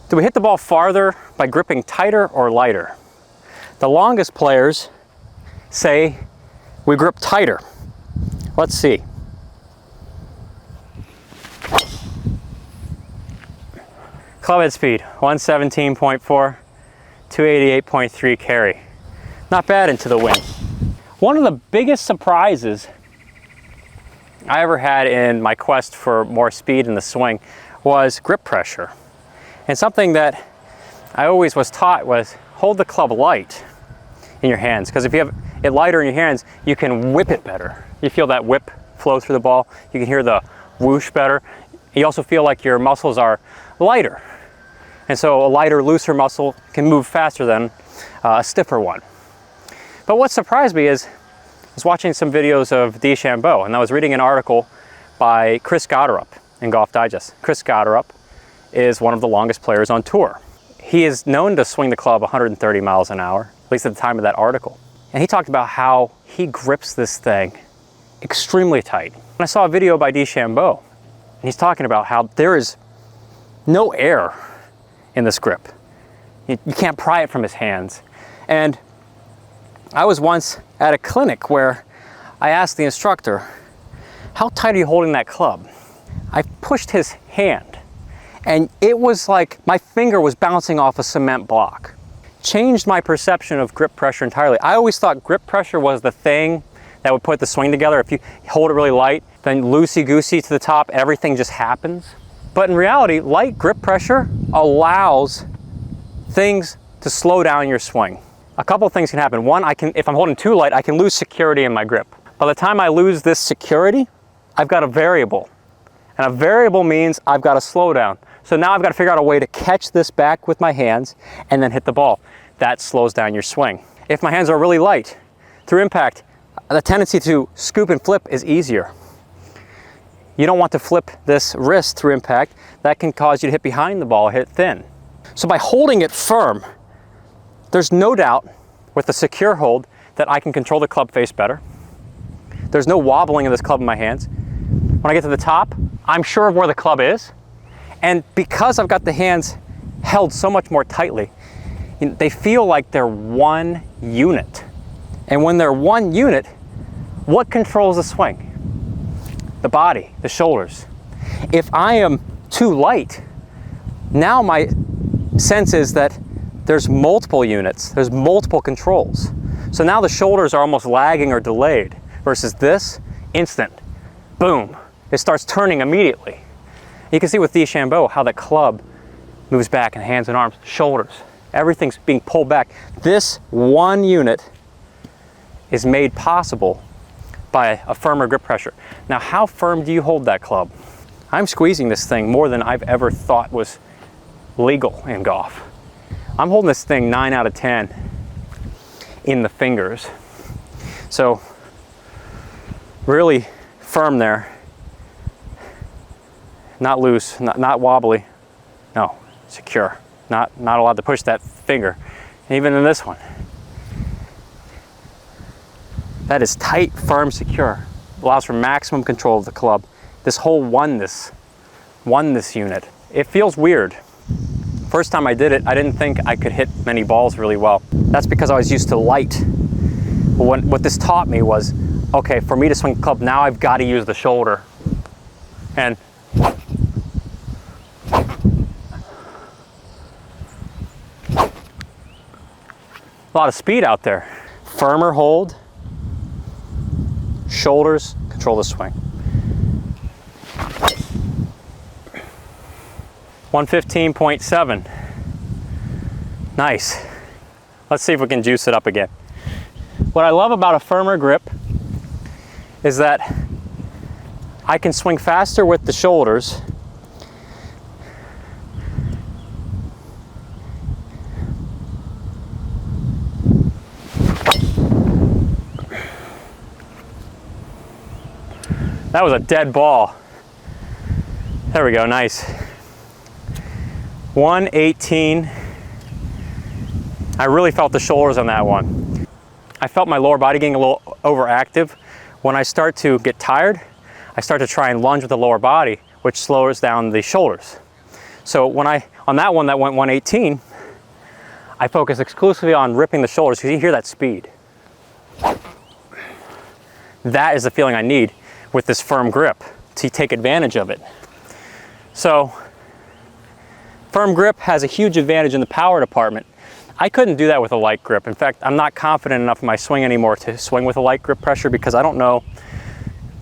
Do we hit the ball farther by gripping tighter or lighter? The longest players say we grip tighter. Let's see. Club head speed, 117.4, 288.3 carry. Not bad into the wind. One of the biggest surprises I ever had in my quest for more speed in the swing was grip pressure. And something that I always was taught was hold the club light in your hands, because if you have it lighter in your hands, you can whip it better. You feel that whip flow through the ball. You can hear the whoosh better. You also feel like your muscles are lighter. And so a lighter, looser muscle can move faster than a stiffer one. But what surprised me is I was watching some videos of Dechambeau, and I was reading an article by Chris Gotterup in Golf Digest. Chris Gotterup is one of the longest players on tour. He is known to swing the club 130 miles an hour, at least at the time of that article. And he talked about how he grips this thing extremely tight. And I saw a video by Dechambeau, and he's talking about how there is no air in this grip. You can't pry it from his hands. And I was once at a clinic where I asked the instructor, how tight are you holding that club? I pushed his hand, and it was like my finger was bouncing off a cement block. Changed my perception of grip pressure entirely. I always thought grip pressure was the thing that would put the swing together. If you hold it really light, then loosey-goosey to the top, everything just happens. But in reality, light grip pressure allows things to slow down your swing. A couple of things can happen. One, if I'm holding too light, I can lose security in my grip. By the time I lose this security, I've got a variable. And a variable means I've got to slow down. So now I've got to figure out a way to catch this back with my hands and then hit the ball. That slows down your swing. If my hands are really light, through impact, the tendency to scoop and flip is easier. You don't want to flip this wrist through impact. That can cause you to hit behind the ball, hit thin. So by holding it firm, there's no doubt with a secure hold that I can control the club face better. There's no wobbling of this club in my hands. When I get to the top, I'm sure of where the club is. And because I've got the hands held so much more tightly, they feel like they're one unit. And when they're one unit, what controls the swing? The body, the shoulders. If I am too light, now my sense is that there's multiple units, there's multiple controls. So now the shoulders are almost lagging or delayed versus this, instant, boom. It starts turning immediately. You can see with Dechambeau how the club moves back in hands and arms, shoulders, everything's being pulled back. This one unit is made possible by a firmer grip pressure. Now, how firm do you hold that club? I'm squeezing this thing more than I've ever thought was legal in golf. I'm holding this thing 9 out of 10 in the fingers. So really firm there. Not loose, not wobbly. No, secure. Not allowed to push that finger. Even in this one. That is tight, firm, secure. Allows for maximum control of the club. This whole oneness unit. It feels weird. First time I did it, I didn't think I could hit many balls really well. That's because I was used to light. But what this taught me was, okay, for me to swing the club, now I've got to use the shoulder. And a lot of speed out there. Firmer hold, shoulders, control the swing. 115.7. Nice. Let's see if we can juice it up again. What I love about a firmer grip is that I can swing faster with the shoulders. That was a dead ball. There we go, nice. 118. I really felt the shoulders on that one. I felt my lower body getting a little overactive. When I start to get tired, I start to try and lunge with the lower body, which slows down the shoulders. So on that one that went 118, I focus exclusively on ripping the shoulders because you hear that speed. That is the feeling I need with this firm grip to take advantage of it. So firm grip has a huge advantage in the power department. I couldn't do that with a light grip. In fact, I'm not confident enough in my swing anymore to swing with a light grip pressure because I don't know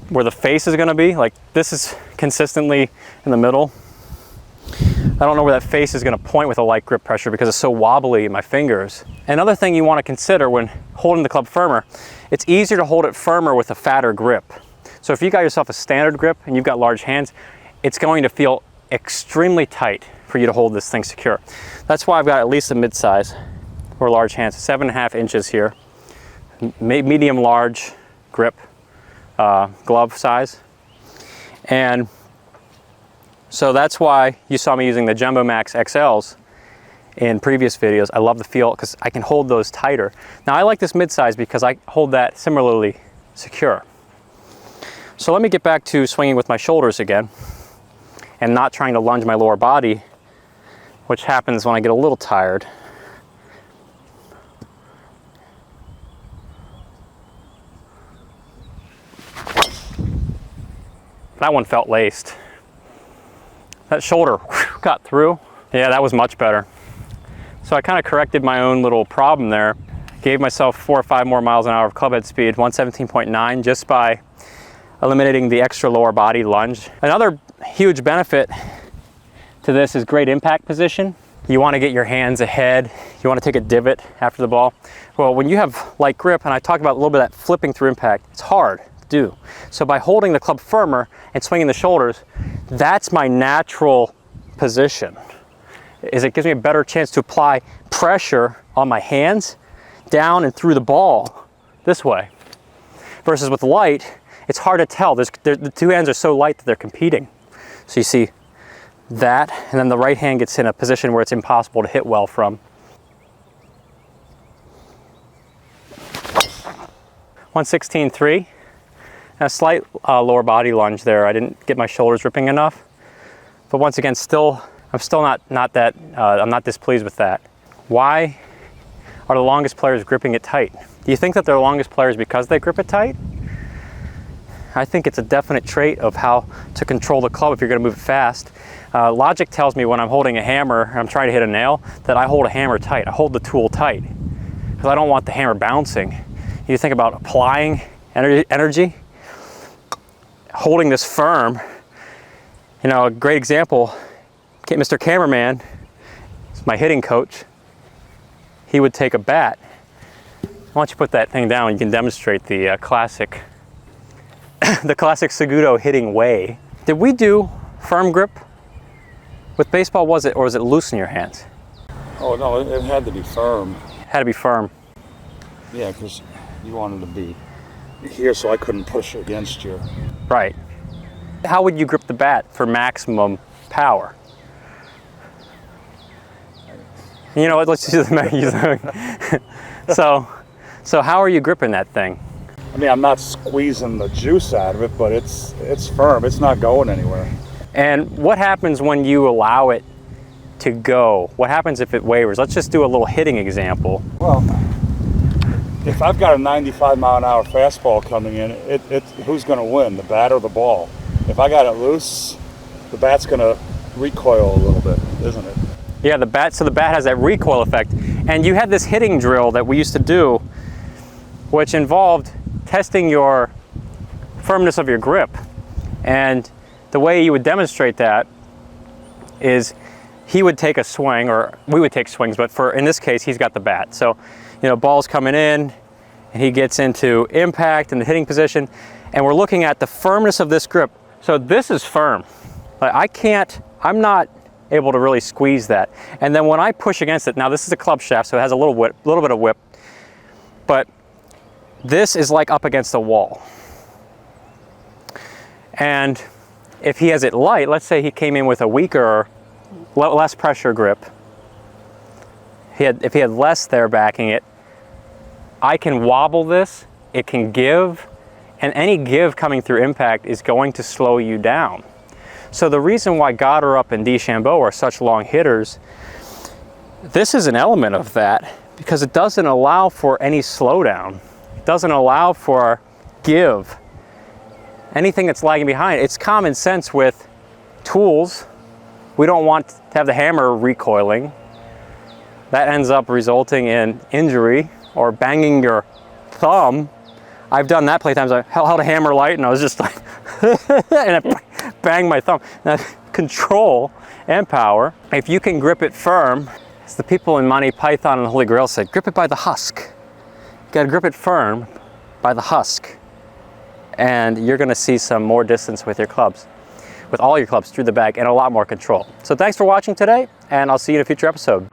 where the face is gonna be. Like this is consistently in the middle. I don't know where that face is gonna point with a light grip pressure because it's so wobbly in my fingers. Another thing you wanna consider when holding the club firmer, it's easier to hold it firmer with a fatter grip. So if you got yourself a standard grip and you've got large hands, it's going to feel extremely tight for you to hold this thing secure. That's why I've got at least a mid-size or large hands, 7.5 inches here, medium large grip, glove size. And so that's why you saw me using the Dechambeau Max XLs in previous videos. I love the feel because I can hold those tighter. Now I like this mid-size because I hold that similarly secure. So let me get back to swinging with my shoulders again and not trying to lunge my lower body, which happens when I get a little tired. That one felt laced. That shoulder got through. Yeah, that was much better. So I kind of corrected my own little problem there. Gave myself 4 or 5 more miles an hour of club head speed, 117.9, just by eliminating the extra lower body lunge. Another huge benefit to this is great impact position. You want to get your hands ahead. You want to take a divot after the ball. Well, when you have light grip, and I talked about a little bit of that flipping through impact, it's hard to do. So by holding the club firmer and swinging the shoulders, that's my natural position. It gives me a better chance to apply pressure on my hands down and through the ball this way. Versus with light, it's hard to tell. The two hands are so light that they're competing. So you see that, and then the right hand gets in a position where it's impossible to hit well from. 116.3. A slight lower body lunge there. I didn't get my shoulders ripping enough. But once again, I'm still not I'm not displeased with that. Why are the longest players gripping it tight? Do you think that they're the longest players because they grip it tight? I think it's a definite trait of how to control the club if you're going to move it fast. Logic tells me when I'm holding a hammer, I'm trying to hit a nail, that I hold a hammer tight. I hold the tool tight because I don't want the hammer bouncing. You think about applying energy, holding this firm. You know, a great example, Mr. Cameraman, my hitting coach, he would take a bat. Why don't you put that thing down? You can demonstrate the classic Segudo hitting way. Did we do firm grip with baseball? Or was it loose in your hands? Oh no, it had to be firm. Had to be firm. Yeah, because you wanted to be here so I couldn't push against you. Right. How would you grip the bat for maximum power? You know what, let's use the So how are you gripping that thing? I mean, I'm not squeezing the juice out of it, but it's firm. It's not going anywhere. And what happens when you allow it to go? What happens if it wavers? Let's just do a little hitting example. Well, if I've got a 95-mile-an-hour fastball coming in, who's going to win, the bat or the ball? If I got it loose, the bat's going to recoil a little bit, isn't it? Yeah, so the bat has that recoil effect. And you had this hitting drill that we used to do, which involved testing your firmness of your grip. And the way you would demonstrate that is he would take a swing, or we would take swings, but in this case, he's got the bat. So, you know, ball's coming in, and he gets into impact in the hitting position, and we're looking at the firmness of this grip. So this is firm. I'm not able to really squeeze that. And then when I push against it, now this is a club shaft, so it has a little bit of whip, but this is like up against a wall. And if he has it light, let's say he came in with a weaker, less pressure grip, if he had less there backing it, I can wobble this, it can give, and any give coming through impact is going to slow you down. So the reason why Goddard and Dechambeau are such long hitters, this is an element of that because it doesn't allow for any slowdown. It doesn't allow for give. Anything that's lagging behind. It's common sense with tools. We don't want to have the hammer recoiling. That ends up resulting in injury or banging your thumb. I've done that plenty of times. I held a hammer light and I was just like, and I banged my thumb. Now, control and power, if you can grip it firm, as the people in Monty Python and the Holy Grail said, grip it by the husk. You gotta grip it firm by the husk. And you're gonna see some more distance with your clubs, with all your clubs through the bag, and a lot more control. So thanks for watching today, and I'll see you in a future episode.